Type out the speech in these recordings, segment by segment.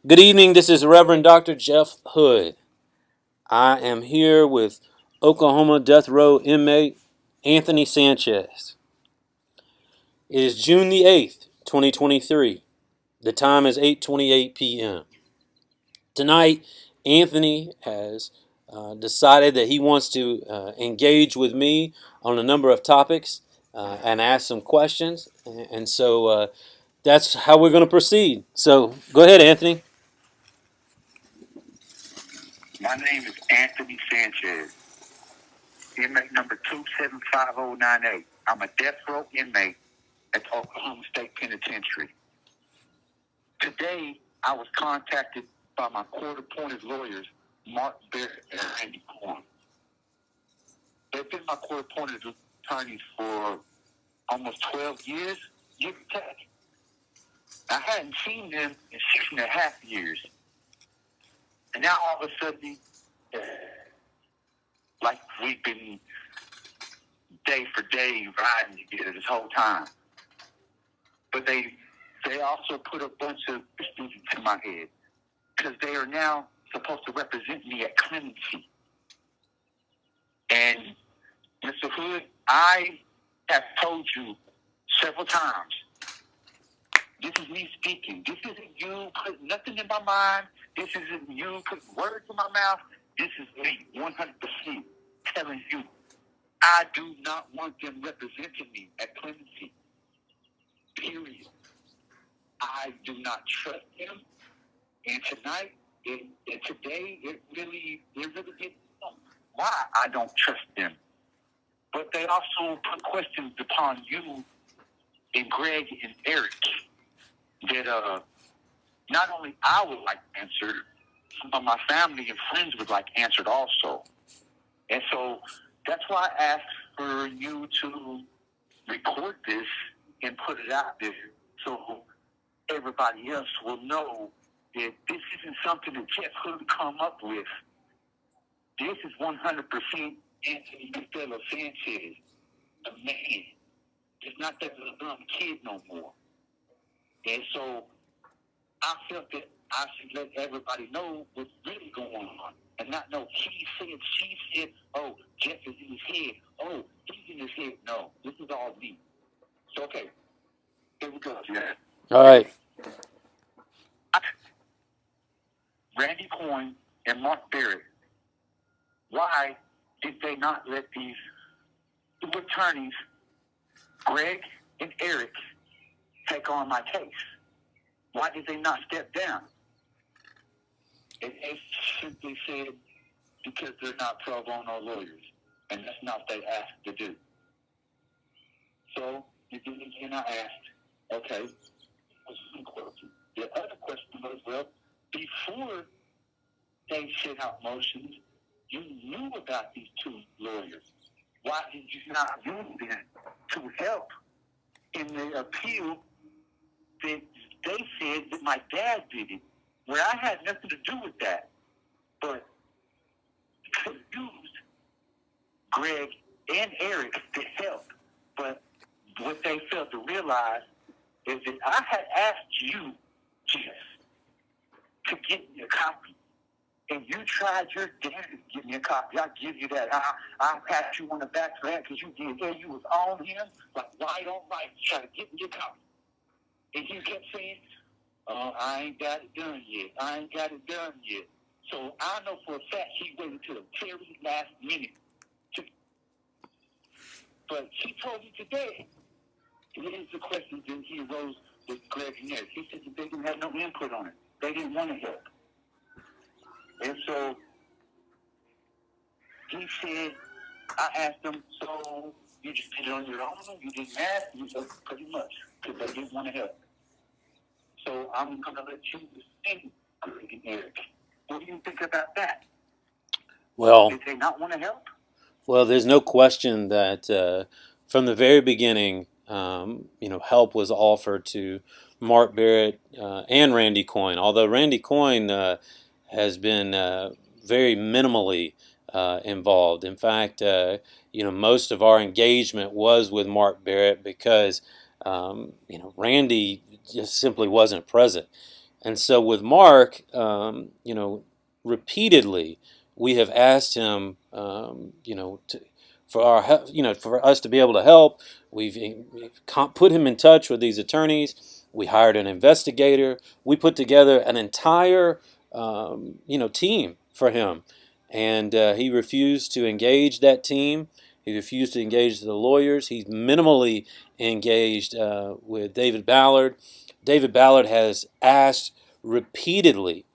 Good evening. This is Reverend Dr. Jeff Hood. I am here with Oklahoma death row inmate Anthony Sanchez. It is June the 8th, 2023. The time is 8:28 p.m. Tonight, Anthony has decided that he wants to engage with me on a number of topics and ask some questions. And so that's how we're going to proceed. So go ahead, Anthony. My name is Anthony Sanchez, inmate number 275098. I'm a death row inmate at the Oklahoma State Penitentiary. Today, I was contacted by my court-appointed lawyers, Mark Barrett and Randy Coyne. They've been my court-appointed attorneys for almost 12 years, give or take. I hadn't seen them in 6.5 years. And now all of a sudden, like we've been day for day riding together this whole time. But they also put a bunch of questions into my head because they are now supposed to represent me at clemency. And Mr. Hood, I have told you several times, this is me speaking. This isn't you putting nothing in my mind. This isn't you putting words in my mouth. This is me 100% telling you, I do not want them representing me at clemency. Period. I do not trust them. And tonight, and today, it really didn't know why I don't trust them. But they also put questions upon you and Greg and Eric that not only I would like answered, some of my family and friends would like answered also. And so that's why I asked for you to record this and put it out there so everybody else will know that this isn't something that Jeff Hood come up with. This is 100% Anthony Costello Sanchez, a man. It's not that little dumb kid no more. And so I felt that I should let everybody know what's really going on and not know he said, she said, oh, Jeff is in his head. Oh, he's in his head. No, this is all me. So, okay, here we go, Jeff. All right. Randy Coyne and Mark Barrett, why did they not let these two attorneys, Greg and Eric, take on my case? Why did they not step down? And they simply said, because they're not pro bono lawyers, and that's not what they asked to do. So, again, I asked, okay, what's the question? The other question was, well, before they sent out motions, you knew about these two lawyers. Why did you not use them to help in the appeal that they said that my dad did it, where I had nothing to do with that? But you used Greg and Eric to help. But what they failed to realize is that I had asked you, Jeff, to get me a copy. And you tried your damnedest to get me a copy. I'll give you that. I'll pat you on the back for that because you did. Yeah, you was on him, like right on right, trying to get me a copy. And he kept saying, I ain't got it done yet. I ain't got it done yet. So I know for a fact he waited until the very last minute. But he told me today, here's the question that he arose with Greg and Eric. He said that they didn't have no input on it. They didn't want to help. And so he said, I asked him, so you just did it on your own? You didn't ask? He said, pretty much, because they didn't want to help. So I'm going to let you sing, Greg and Eric. What do you think about that? Well, did they not want to help? Well, there's no question that from the very beginning, help was offered to Mark Barrett and Randy Coyne. Although Randy Coyne has been very minimally involved. In fact, most of our engagement was with Mark Barrett because Randy just simply wasn't present. And so with Mark, repeatedly we have asked him, for us to be able to help. We've put him in touch with these attorneys. We hired an investigator. We put together an entire, team for him, and he refused to engage that team. He refused to engage the lawyers. He's minimally engaged with David Ballard. David Ballard has asked repeatedly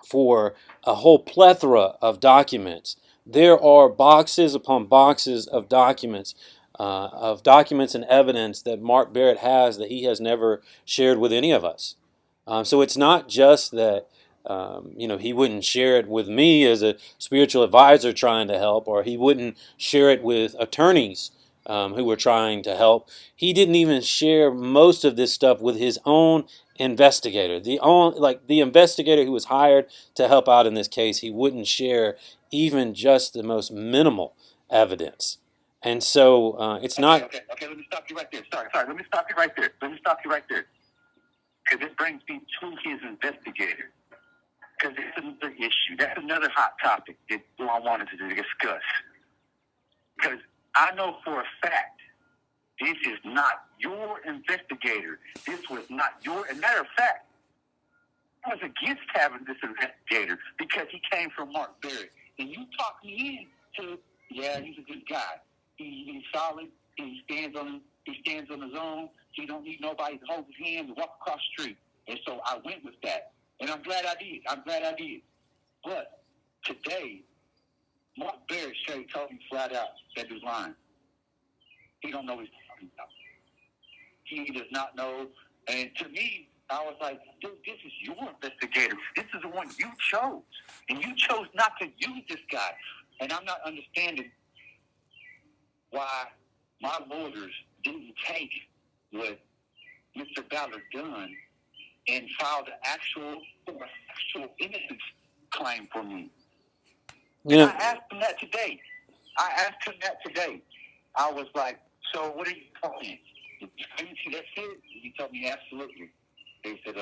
for a whole plethora of documents. There are boxes upon boxes of documents and evidence that Mark Barrett has that he has never shared with any of us. So it's not just that he wouldn't share it with me as a spiritual advisor trying to help, or he wouldn't share it with attorneys who were trying to help. He didn't even share most of this stuff with his own investigator. The investigator who was hired to help out in this case, he wouldn't share even just the most minimal evidence. And so it's not. Okay. Let me stop you right there. Sorry. Let me stop you right there. Because it brings me to his investigator. Because it's another issue. That's another hot topic that I wanted to discuss. Because I know for a fact this is not your investigator. This was not your. As a matter of fact, I was against having this investigator because he came from Mark Barrett. And you talked me into, yeah, he's a good guy. He's solid. He stands on his own. He don't need nobody to hold his hand and walk across the street. And so I went with that. And I'm glad I did. But today, Mark Barrett straight told me flat out that he's lying. He don't know what he's talking about. He does not know. And to me, I was like, dude, this is your investigator. This is the one you chose. And you chose not to use this guy. And I'm not understanding why my lawyers didn't take what Mr. Ballard done and filed an actual innocence claim for me. And I asked him that today. I was like, so what are you talking? Did you see that shit? He told me absolutely. They said,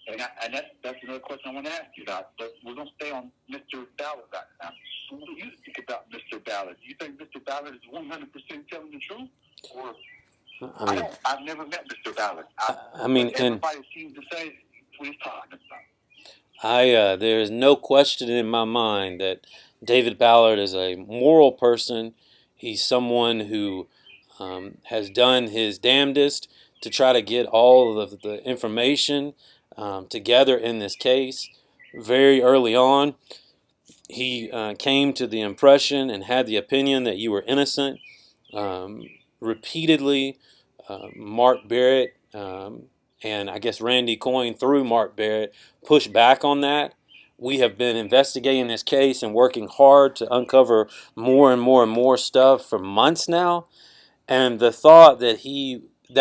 and that's another question I want to ask you about. But we're going to stay on Mr. Ballard right now. So what do you think about Mr. Ballard? Do you think Mr. Ballard is 100% telling the truth? Or I've never met Mr. Ballard. Everybody seems to say what he's talking about. There is no question in my mind that David Ballard is a moral person. He's someone who has done his damnedest to try to get all of the information together in this case. Very early on, he came to the impression and had the opinion that you were innocent. Repeatedly, Mark Barrett and I guess Randy Coyne through Mark Barrett pushed back on that. We have been investigating this case and working hard to uncover more and more and more stuff for months now. And the thought that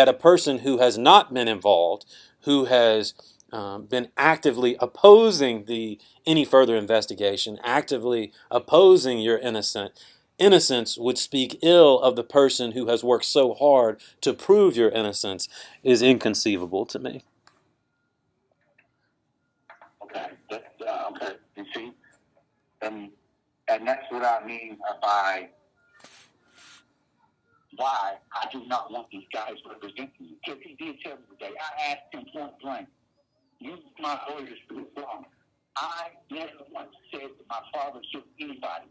a person who has not been involved, who has been actively opposing any further investigation, actively opposing your innocence would speak ill of the person who has worked so hard to prove your innocence is inconceivable to me. Okay. You see, and that's what I mean by why I do not want these guys representing me. Because he did tell me today. I asked him point blank. You, my lawyers, do it wrong. I never once said that my father should anybody.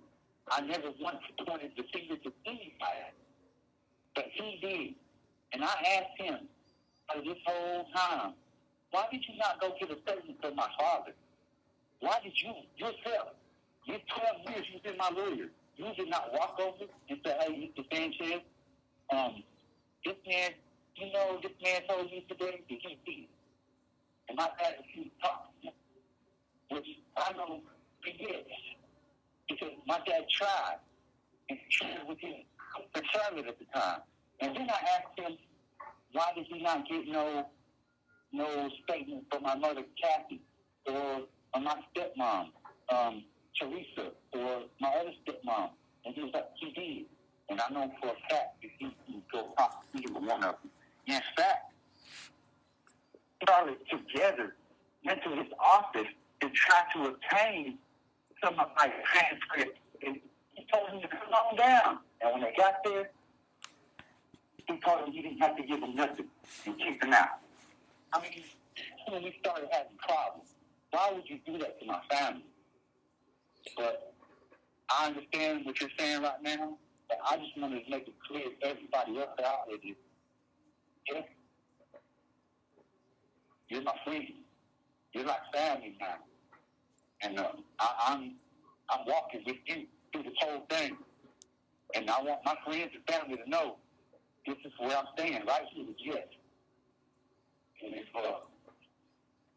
I never once pointed the finger to anybody. But he did. And I asked him, this whole time, why did you not go get a statement from my father? Why did you, yourself, these 12 years you've been my lawyer, you did not walk over and say, hey, Mr. Sanchez, this man told you today that he did. And my dad was talking, which I know he did. Because my dad tried, and he tried with him, Charlotte at the time. And then I asked him, why did he not get no statement from my mother, Kathy, or my stepmom, Teresa, or my other stepmom? And he was like, he did. And I know for a fact that he can go talk to either one of them. In fact, Charlotte together went to his office to try to obtain some of my transcripts. And he told him to come on down. And when they got there, he told him he didn't have to give him nothing and kicked him out. I mean, when we started having problems, why would you do that to my family? But I understand what you're saying right now, but I just wanted to make it clear to everybody else out there that, yeah, you're my friend. You're like family now. And I'm walking with you through this whole thing. And I want my friends and family to know this is where I'm staying, right here with Jeff. And it's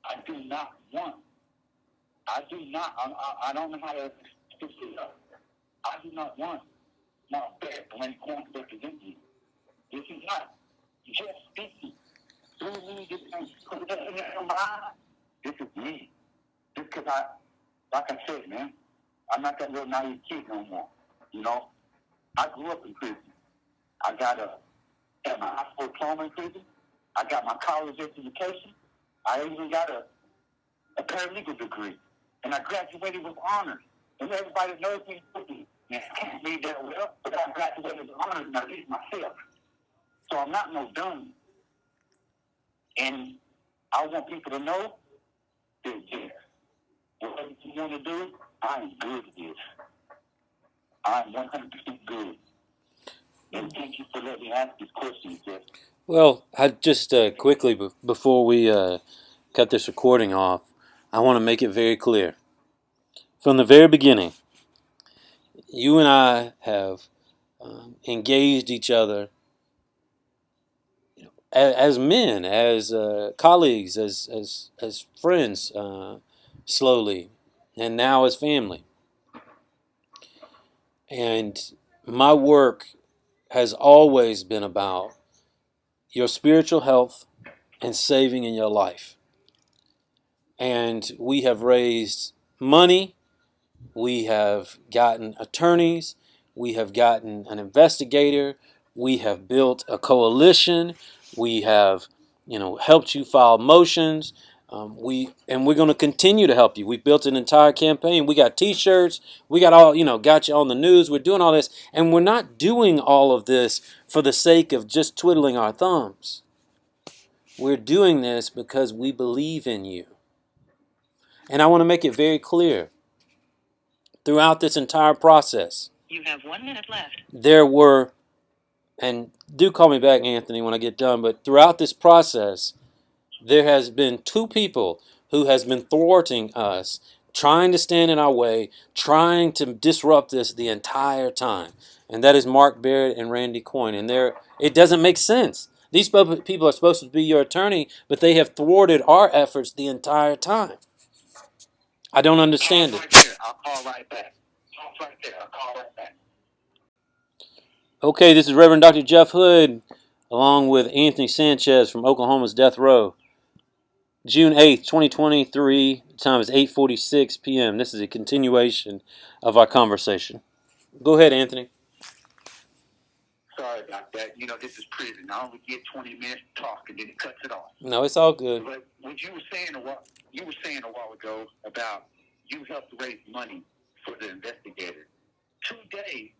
I do not, I don't know how to fix it up. I do not want Mark Barrett when Coyne to represent you. This is not just speaking through me. This is me. Just because like I said, man, I'm not that little naive kid no more. You know, I grew up in prison. I got my high school diploma in prison. I got my college education. I even got a paralegal degree. And I graduated with honors. And everybody knows me, man, I can't read that well, but I graduated with honors and I did it myself. So I'm not no dummy. And I want people to know that, yeah, whatever you want to do, I am good at this. I'm 100% good. And thank you for letting me ask these questions, Jeff. Well, I just quickly, before we cut this recording off, I want to make it very clear. From the very beginning, you and I have engaged each other as men, as colleagues, as friends, slowly, and now as family. And my work has always been about your spiritual health and saving in your life. And we have raised money, we have gotten attorneys, we have gotten an investigator, we have built a coalition, we have, helped you file motions. We're going to continue to help you. We built an entire campaign. We got T-shirts. We got all, got you on the news. We're doing all this, and we're not doing all of this for the sake of just twiddling our thumbs. We're doing this because we believe in you. And I want to make it very clear. Throughout this entire process, you have 1 minute left. There were, and do call me back, Anthony, when I get done, but throughout this process, there has been 2 people who has been thwarting us, trying to stand in our way, trying to disrupt this the entire time. And that is Mark Barrett and Randy Coyne. And it doesn't make sense. These people are supposed to be your attorney, but they have thwarted our efforts the entire time. I don't understand it. Right there. I'll call right back. Right there. I'll call right back. Okay, this is Reverend Dr. Jeff Hood, along with Anthony Sanchez from Oklahoma's Death Row. June 8th, 2023, the time is 8:46 p.m. This is a continuation of our conversation. Go ahead, Anthony. Sorry about that. This is prison. I only get 20 minutes to talk, and then it cuts it off. No, it's all good. But what you were saying a while ago about you helped raise money for the investigator. Today,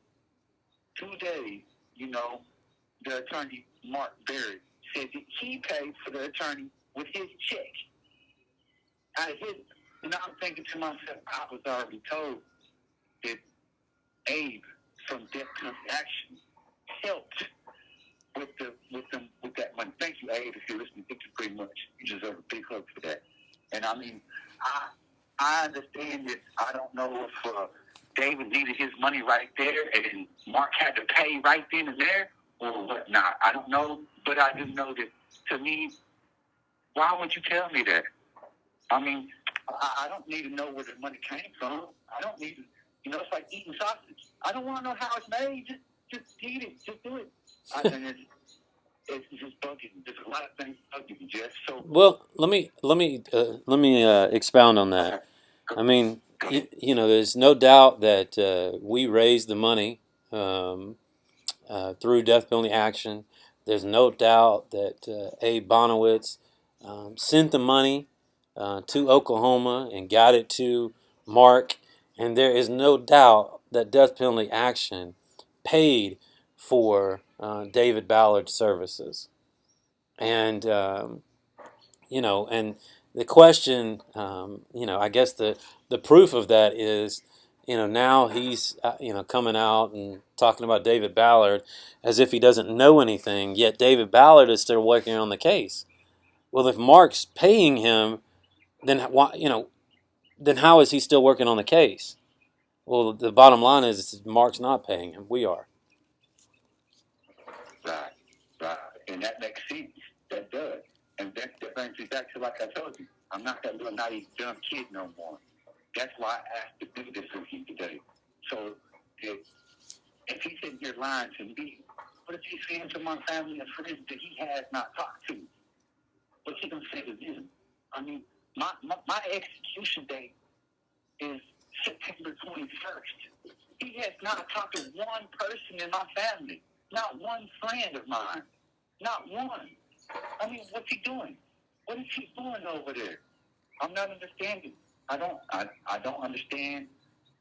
the attorney Mark Barrett said that he paid for the attorney with his check. And I'm thinking to myself, I was already told that Abe from Death Comes Action helped with that money. Thank you, Abe, if you're listening. Thank you pretty much. You deserve a big hug for that. And I mean, I understand that. I don't know if David needed his money right there and Mark had to pay right then and there or whatnot. I don't know, but I do know that, to me, why would you tell me that? I mean, I don't need to know where the money came from. I don't need to, it's like eating sausage. I don't want to know how it's made. Just eat it. Just do it. And it's just bugging. There's a lot of things bugging, Jeff. So, well, let me expound on that. I mean, there's no doubt that we raised the money through death penalty action. There's no doubt that Abe Bonowitz sent the money to Oklahoma and got it to Mark. And there is no doubt that death penalty action paid for David Ballard's services. And, and the question, I guess the proof of that is, now he's, coming out and talking about David Ballard as if he doesn't know anything, yet David Ballard is still working on the case. Well, if Mark's paying him, then why, then how is he still working on the case? Well, the bottom line is Mark's not paying him. We are. Right, right. And that makes sense. That does. And that brings me back to, like I told you, I'm not that little naive dumb kid no more. That's why I asked to do this with you today. So if he's in here lying to me, what if he's saying to my family and friends that he has not talked to? What's he going to say to them? I mean, my execution date is September 21st. He has not talked to one person in my family, not one friend of mine, not one. I mean, what's he doing? What is he doing over there? I'm not understanding. I don't understand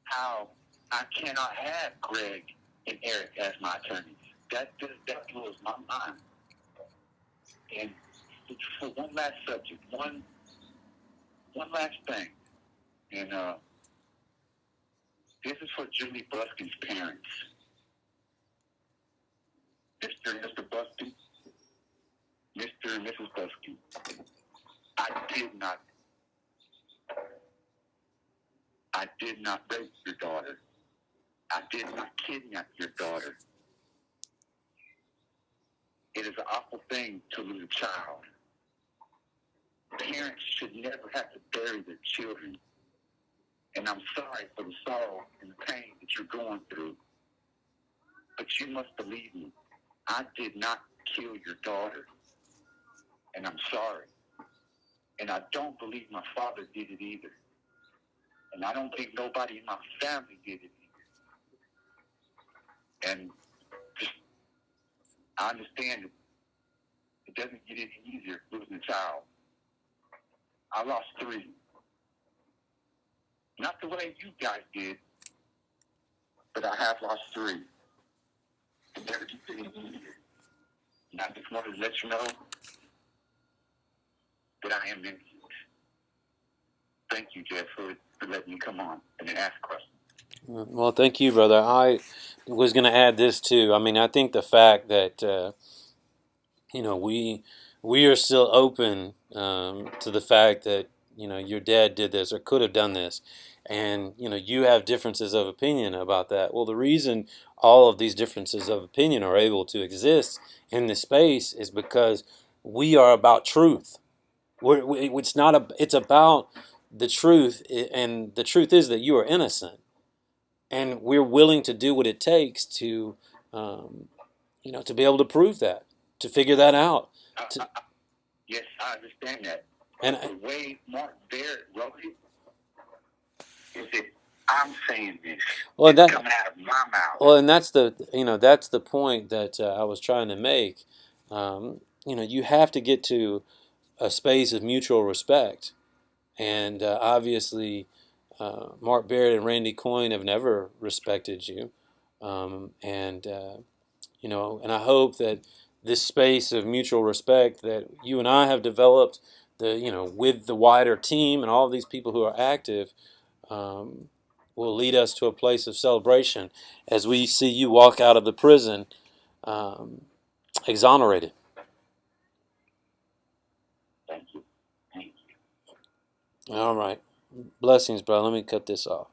how I cannot have Greg and Eric as my attorneys. That blows my mind. And for one last subject, one last thing, and this is for Julie Buskin's parents. Mr. and Mr. Buskin, Mr. and Mrs. Buskin, I did not rape your daughter. I did not kidnap your daughter. It is an awful thing to lose a child. Parents should never have to bury their children. And I'm sorry for the sorrow and the pain that you're going through. But you must believe me. I did not kill your daughter. And I'm sorry. And I don't believe my father did it either. And I don't think nobody in my family did it either. And just, I understand it doesn't get any easier losing a child. I lost 3. Not the way you guys did, but I have lost 3. It never gets any easier. And I just wanted to let you know that I am innocent. Thank you, Jeff, for letting me come on and ask questions. Well, thank you, brother. I was going to add this too. I mean, I think the fact that we are still open to the fact that your dad did this or could have done this, and you have differences of opinion about that. Well, the reason all of these differences of opinion are able to exist in this space is because we are about truth. It's about the truth, and the truth is that you are innocent, and we're willing to do what it takes to, to be able to prove that, to figure that out. Yes, I understand that. And the way Mark Barrett wrote it is that I'm saying this. Well, it's coming out of my mouth. Well, and that's the point that I was trying to make. You have to get to a space of mutual respect, and obviously, Mark Barrett and Randy Coyne have never respected you, and I hope that this space of mutual respect that you and I have developed, with the wider team and all of these people who are active, will lead us to a place of celebration as we see you walk out of the prison exonerated. Thank you. All right. Blessings, brother. Let me cut this off.